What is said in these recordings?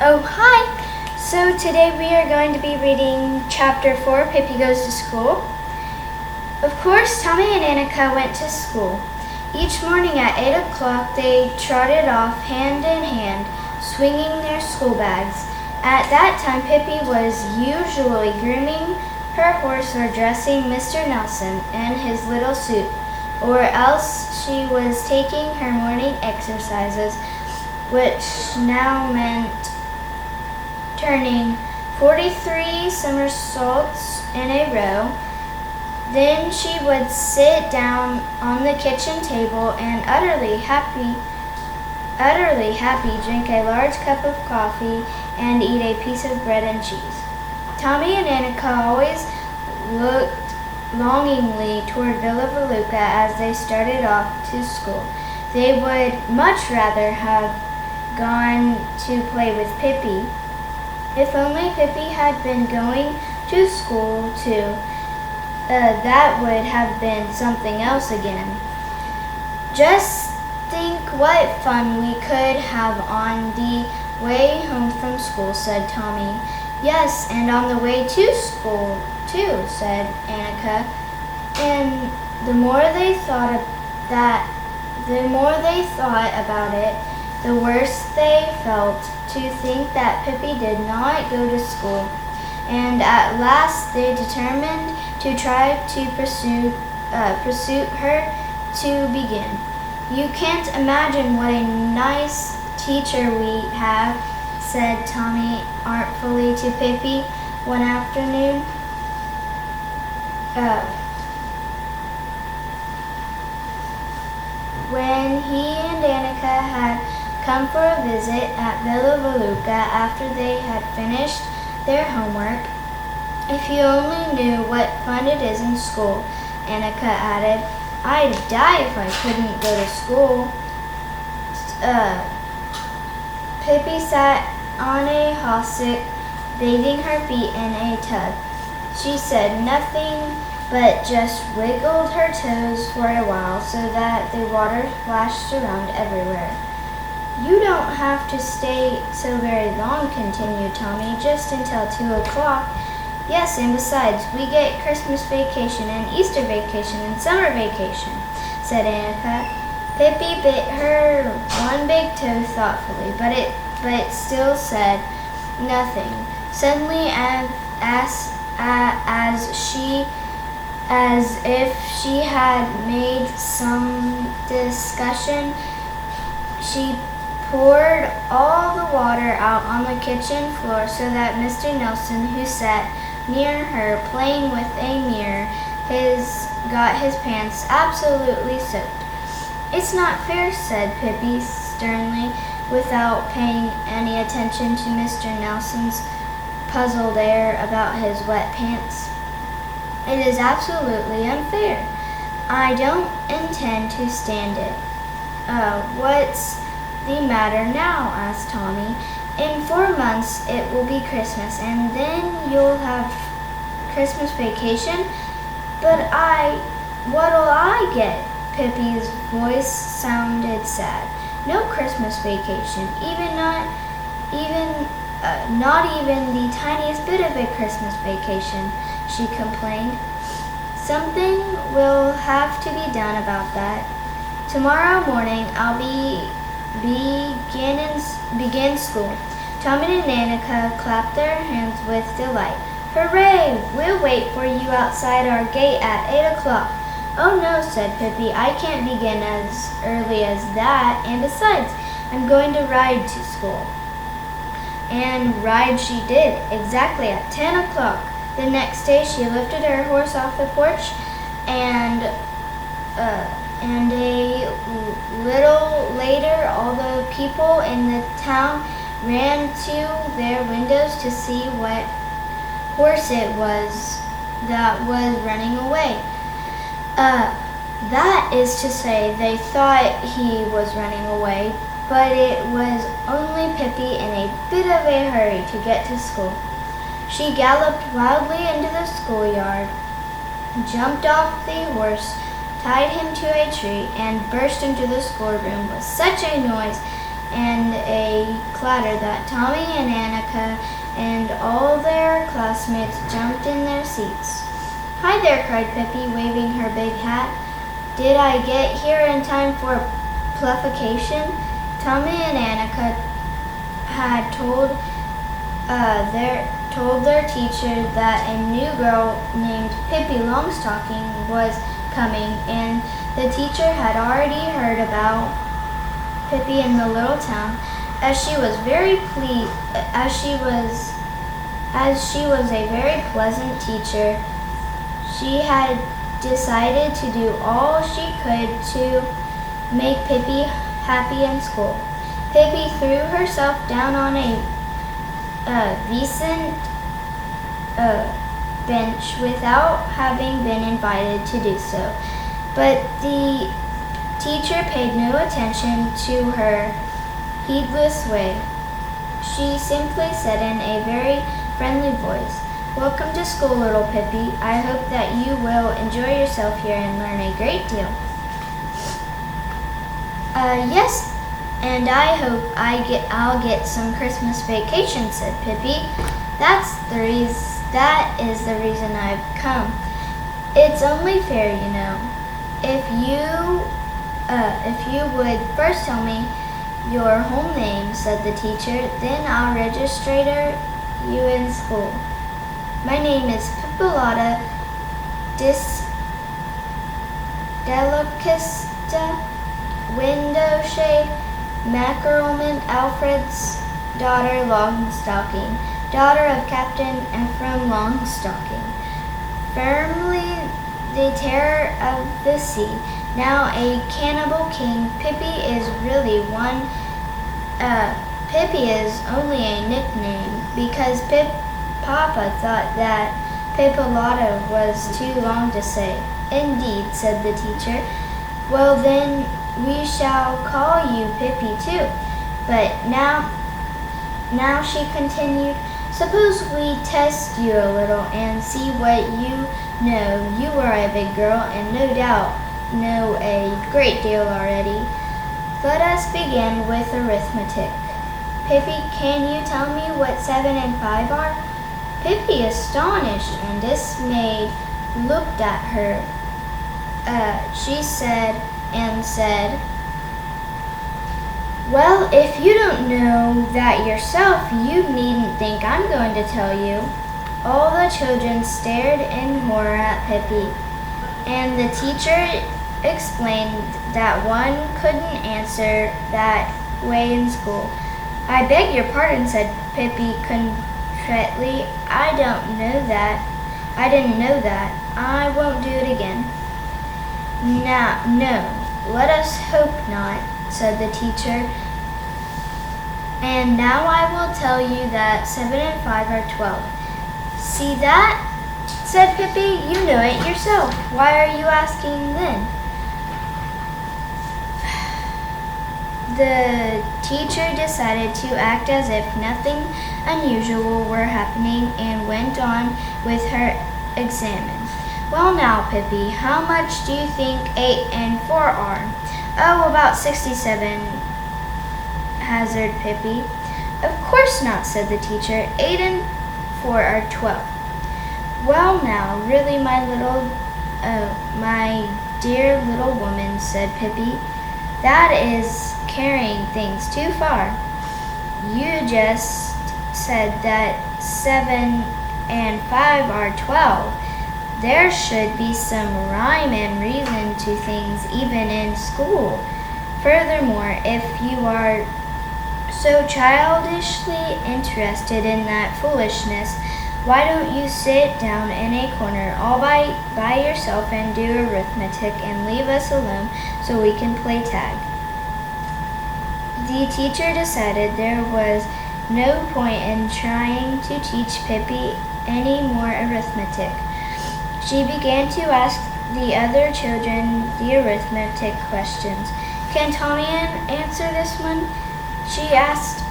Oh, hi! So today we are going to be reading Chapter 4, Pippi Goes to School. Of course, Tommy and Annika went to school. Each morning at 8 o'clock they trotted off hand in hand, swinging their school bags. At that time, Pippi was usually grooming her horse or dressing Mr. Nelson in his little suit, or else she was taking her morning exercises, which now meant turning 43 somersaults in a row. Then she would sit down on the kitchen table and utterly happy, drink a large cup of coffee and eat a piece of bread and cheese. Tommy and Annika always looked longingly toward Villa Veluca as they started off to school. They would much rather have gone to play with Pippi. If only Pippi had been going to school too, that would have been something else again. Just think what fun we could have on the way home from school, said Tommy. Yes, and on the way to school too, said Annika. And the more they thought about it, the worse they felt to think that Pippi did not go to school. And at last they determined to try to pursue her to begin. You can't imagine what a nice teacher we have, said Tommy artfully to Pippi one afternoon. When he and Annika had come for a visit at Villa Veluca after they had finished their homework. If you only knew what fun it is in school, Annika added. I'd die if I couldn't go to school. Pippi sat on a hassock, bathing her feet in a tub. She said nothing, but just wiggled her toes for a while so that the water splashed around everywhere. You don't have to stay so very long, continued Tommy, just until 2 o'clock. Yes, and besides, we get Christmas vacation and Easter vacation and summer vacation, said Annika. Pippi bit her one big toe thoughtfully, but still said nothing. Suddenly, as if she had made some discussion, she poured all the water out on the kitchen floor so that Mr. Nelson, who sat near her playing with a mirror, got his pants absolutely soaked. It's not fair, said Pippi sternly, without paying any attention to Mr. Nelson's puzzled air about his wet pants. It is absolutely unfair. I don't intend to stand it. What's the matter now? Asked Tommy. In 4 months it will be Christmas, and then you'll have Christmas vacation. But what'll I get? Pippi's voice sounded sad. No Christmas vacation, not even the tiniest bit of a Christmas vacation, she complained. Something will have to be done about that. Tomorrow morning I'll begin school. Tommy and Annika clapped their hands with delight. Hooray! We'll wait for you outside our gate at 8 o'clock. Oh no, said Pippi, I can't begin as early as that, and besides, I'm going to ride to school. And ride she did, exactly at 10 o'clock. The next day she lifted her horse off the porch, and a little later all the people in the town ran to their windows to see what horse it was that was running away. That is to say, they thought he was running away, but it was only Pippi in a bit of a hurry to get to school. She galloped wildly into the schoolyard, jumped off the horse, tied him to a tree, and burst into the schoolroom with such a noise and a clatter that Tommy and Annika and all their classmates jumped in their seats. "Hi there," cried Pippi, waving her big hat. "Did I get here in time for pluffication?" Tommy and Annika had told their teacher that a new girl named Pippi Longstocking was coming, and the teacher had already heard about Pippi in the little town, as she was a very pleasant teacher. She had decided to do all she could to make Pippi happy in school. Pippi threw herself down on a decent bench without having been invited to do so, but the teacher paid no attention to her heedless way. She simply said in a very friendly voice, "Welcome to school, little Pippi. I hope that you will enjoy yourself here and learn a great deal." Yes, and I hope I'll get some Christmas vacation," said Pippi. That is the reason I've come. It's only fair, you know. If you would first tell me your whole name," said the teacher, "then I'll register you in school." "My name is Pipilata Delicasta Window Shade Mackerelman Alfred's daughter Longstocking, daughter of Captain Ephraim Longstocking, formerly the terror of the sea, now a cannibal king. Pippi is Pippi is only a nickname because Papa thought that Pipilata was too long to say." "Indeed," said the teacher. "Well then, we shall call you Pippi too. But now," she continued, "suppose we test you a little and see what you know. You are a big girl and no doubt know a great deal already. Let us begin with arithmetic. Pippi, can you tell me what 7 and 5 are?" Pippi, astonished and dismayed, looked at her. She said, "Well, if you don't know that yourself, you needn't think I'm going to tell you." All the children stared in horror at Pippi, and the teacher explained that one couldn't answer that way in school. "I beg your pardon," said Pippi contritely. I didn't know that. I won't do it again." No, let us hope not," said the teacher. "And now I will tell you that 7 and 5 are 12. "See that?" said Pippi. "You know it yourself. Why are you asking then?" The teacher decided to act as if nothing unusual were happening and went on with her examen. "Well now, Pippi, how much do you think 8 and 4 are?" "Oh, about 67, hazarded Pippi. "Of course not," said the teacher. 8 and 4 are 12. "Well now, really, my dear little woman," said Pippi, "that is carrying things too far. You just said that 7 and 5 are 12. There should be some rhyme and reason to things even in school. Furthermore, if you are so childishly interested in that foolishness, why don't you sit down in a corner all by yourself and do arithmetic and leave us alone so we can play tag?" The teacher decided there was no point in trying to teach Pippi any more arithmetic. She began to ask the other children the arithmetic questions. "Can Tommy answer this one?" she asked.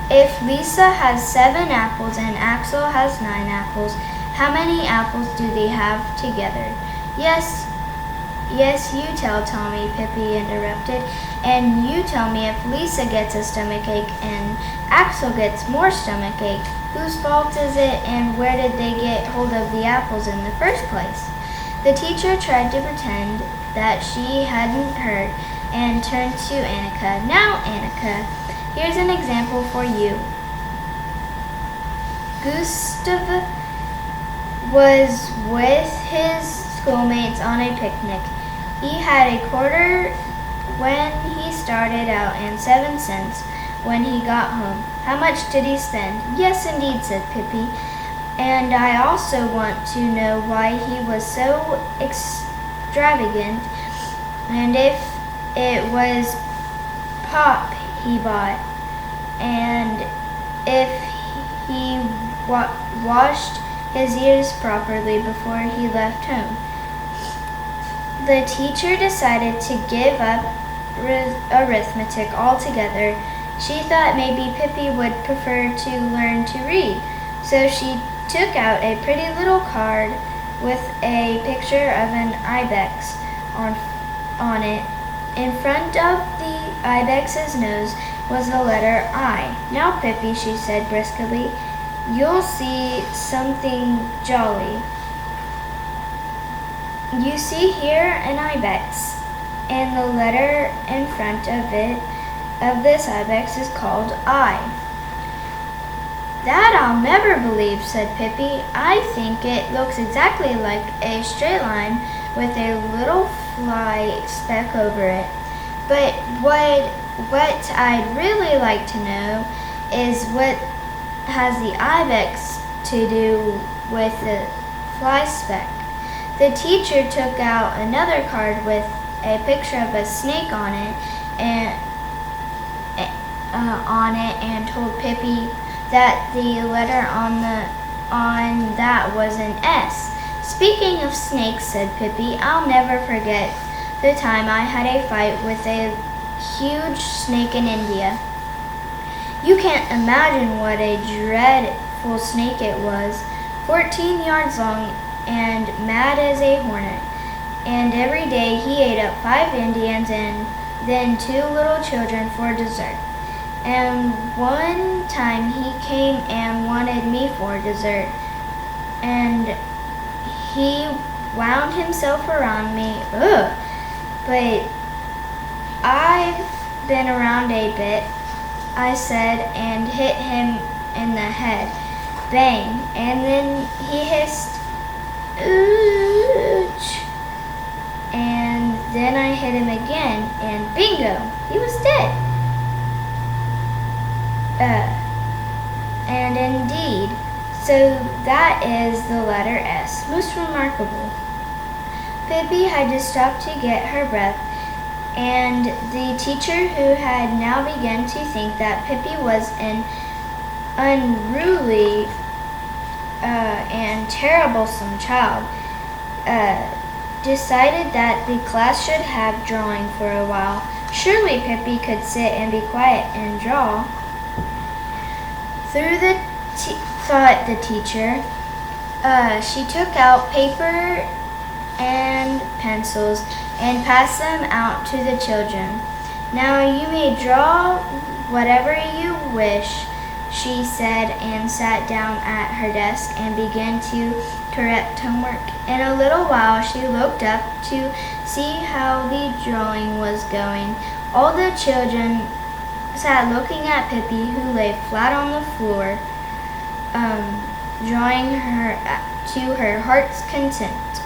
"If Lisa has 7 apples and Axel has 9 apples, how many apples do they have together?" "Yes, Yes, you tell Tommy, Pippi interrupted. And you tell me if Lisa gets a stomachache and Axel gets more stomachache. Whose fault is it, and where did they get hold of the apples in the first place? The teacher tried to pretend that she hadn't heard and turned to Annika. Now, Annika, here's an example for you. Gustav was with his schoolmates on a picnic. He had a quarter when he started out and 7 cents when he got home. How much did he spend? Yes, indeed, said Pippi. And I also want to know why he was so extravagant, and if it was pop he bought, and if he washed his ears properly before he left home. The teacher decided to give up arithmetic altogether. She thought maybe Pippi would prefer to learn to read, so she took out a pretty little card with a picture of an ibex on it. In front of the ibex's nose was the letter I. Now, Pippi, she said briskly, you'll see something jolly. You see here an ibex, and the letter in front of this ibex is called I. That I'll never believe, said Pippi. I think it looks exactly like a straight line with a little fly speck over it. But what I'd really like to know is what has the ibex to do with the fly speck? The teacher took out another card with a picture of a snake on it and told Pippi that the letter on that was an S. Speaking of snakes, said Pippi, I'll never forget the time I had a fight with a huge snake in India. You can't imagine what a dreadful snake it was, 14 yards long and mad as a hornet. And every day he ate up 5 Indians and then 2 little children for dessert. And one time he came and wanted me for dessert, and he wound himself around me. Ugh! But I've been around a bit, I said, and hit him in the head. Bang! And then he hissed, ooch! And then I hit him again, and bingo! He was dead. And indeed, so that is the letter S. Most remarkable. Pippi had to stop to get her breath, and the teacher, who had now begun to think that Pippi was an unruly and terriblesome child, decided that the class should have drawing for a while. Surely Pippi could sit and be quiet and draw. Thought the teacher. She took out paper and pencils and passed them out to the children. Now you may draw whatever you wish, she said, and sat down at her desk and began to correct homework. In a little while she looked up to see how the drawing was going. All the children sat looking at Pippi, who lay flat on the floor, drawing her to her heart's content.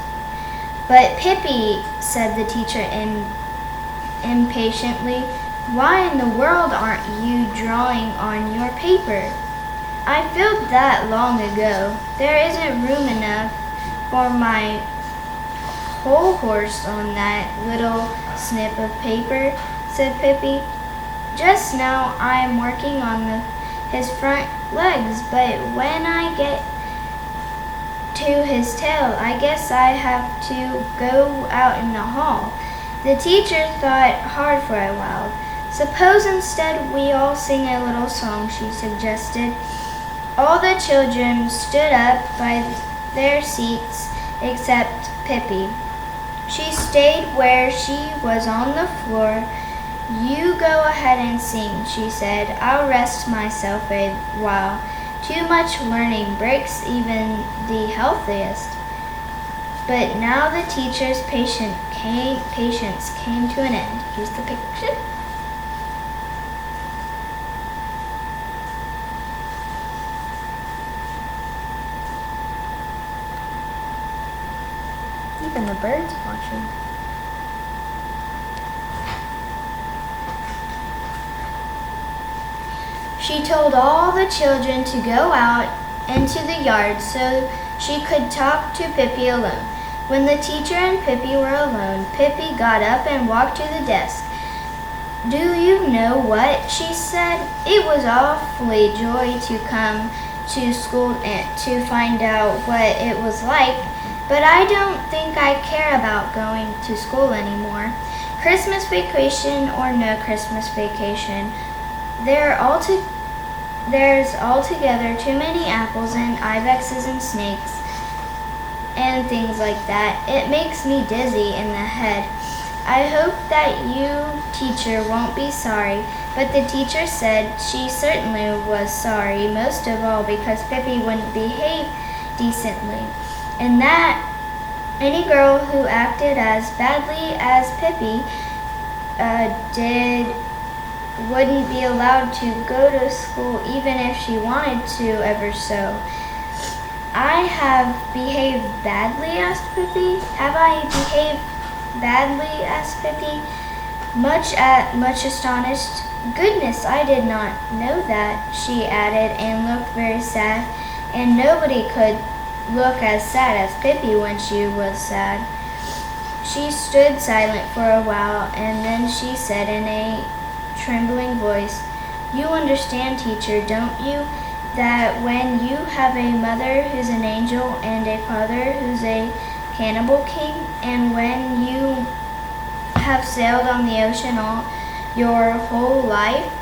But Pippi, said the teacher impatiently, why in the world aren't you drawing on your paper? I filled that long ago. There isn't room enough for my whole horse on that little snip of paper, said Pippi. Just now I am working on his front legs, but when I get to his tail, I guess I have to go out in the hall. The teacher thought hard for a while. Suppose instead we all sing a little song, she suggested. All the children stood up by their seats except Pippi. She stayed where she was on the floor. You go ahead and sing, she said. I'll rest myself a while. Too much learning breaks even the healthiest. But now the teacher's patience came to an end. Here's the picture. Even the birds watching. She told all the children to go out into the yard so she could talk to Pippi alone. When the teacher and Pippi were alone, Pippi got up and walked to the desk. Do you know what? She said. It was awfully joy to come to school and to find out what it was like, but I don't think I care about going to school anymore. Christmas vacation or no Christmas vacation, there's altogether too many apples and ibexes and snakes and things like that. It makes me dizzy in the head. I hope that you, teacher, won't be sorry. But the teacher said she certainly was sorry, most of all because Pippi wouldn't behave decently, and that any girl who acted as badly as Pippi wouldn't be allowed to go to school even if she wanted to ever so. I have behaved badly, asked Pippi. Have I behaved badly, asked Pippi, much astonished. Goodness, I did not know that, she added, and looked very sad, and nobody could look as sad as Pippi when she was sad. She stood silent for a while, and then she said in a trembling voice, You understand, teacher, don't you, that when you have a mother who's an angel and a father who's a cannibal king, and when you have sailed on the ocean all your whole life,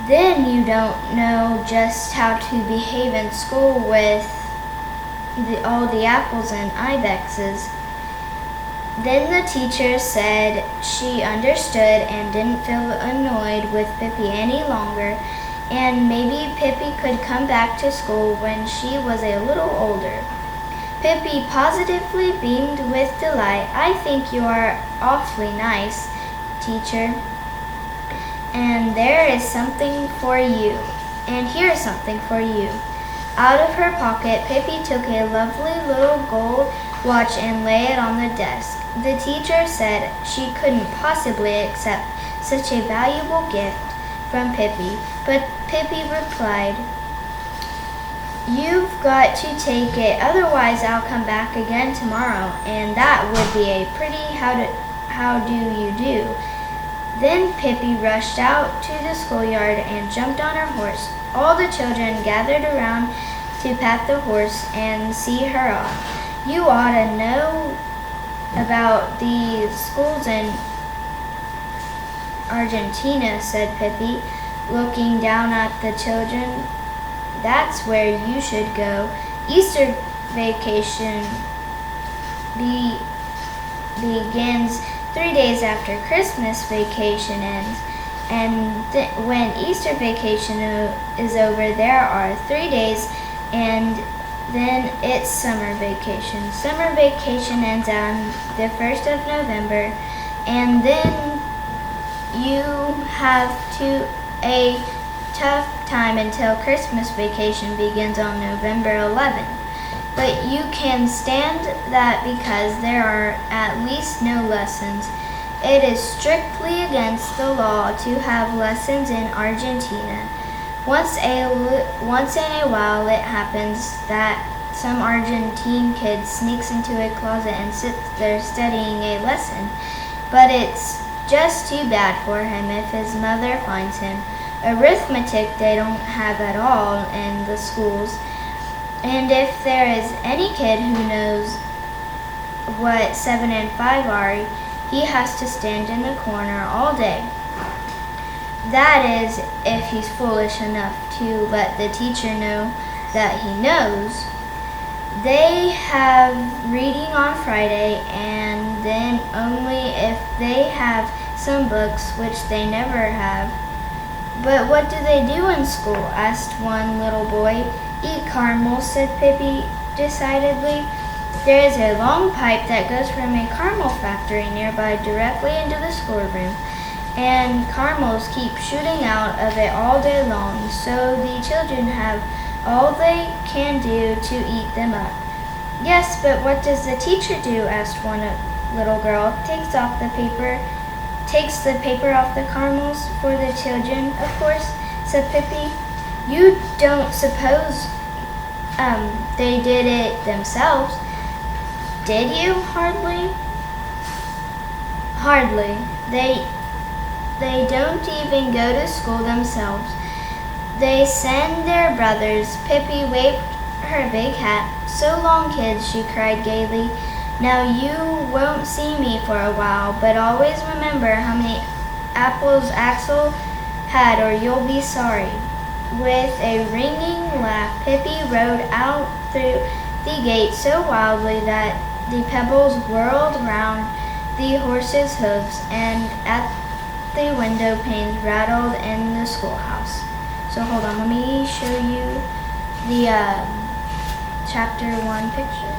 then you don't know just how to behave in school with all the apples and ibexes. Then the teacher said she understood and didn't feel annoyed with Pippi any longer, and maybe Pippi could come back to school when she was a little older. Pippi positively beamed with delight. I think you are awfully nice, teacher. And there is something for you. And here is something for you. Out of her pocket, Pippi took a lovely little gold watch and laid it on the desk. The teacher said she couldn't possibly accept such a valuable gift from Pippi, but Pippi replied, You've got to take it, otherwise I'll come back again tomorrow, and that would be a pretty how do you do. Then Pippi rushed out to the schoolyard and jumped on her horse. All the children gathered around to pat the horse and see her off. You ought to know about the schools in Argentina, said Pippi, looking down at the children. That's where you should go. Easter vacation begins 3 days after Christmas vacation ends. And when Easter vacation is over, there are 3 days, and then it's summer vacation. Summer vacation ends on the 1st of November, and then you have a tough time until Christmas vacation begins on November 11th. But you can stand that because there are at least no lessons. It is strictly against the law to have lessons in Argentina. Once in a while it happens that some Argentine kid sneaks into a closet and sits there studying a lesson, but it's just too bad for him if his mother finds him. Arithmetic they don't have at all in the schools, and if there is any kid who knows what 7 and 5 are, he has to stand in the corner all day. That is, if he's foolish enough to let the teacher know that he knows. They have reading on Friday, and then only if they have some books, which they never have. But what do they do in school? Asked one little boy. Eat caramels, said Pippi decidedly. There is a long pipe that goes from a caramel factory nearby directly into the schoolroom, and caramels keep shooting out of it all day long, so the children have all they can do to eat them up. Yes, but what does the teacher do? Asked one little girl. Takes the paper off the caramels for the children, of course, said Pippi. You don't suppose they did it themselves, did you? Hardly. They don't even go to school themselves. They send their brothers. Pippi waved her big hat. So long, kids, she cried gaily. Now you won't see me for a while, but always remember how many apples Axel had, or you'll be sorry. With a ringing laugh, Pippi rode out through the gate so wildly that the pebbles whirled round the horses' hooves, and at the window panes rattled in the schoolhouse. So hold on, let me show you the chapter 1 picture.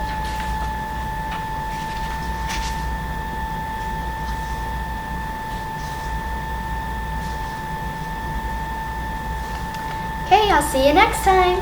Okay, I'll see you next time.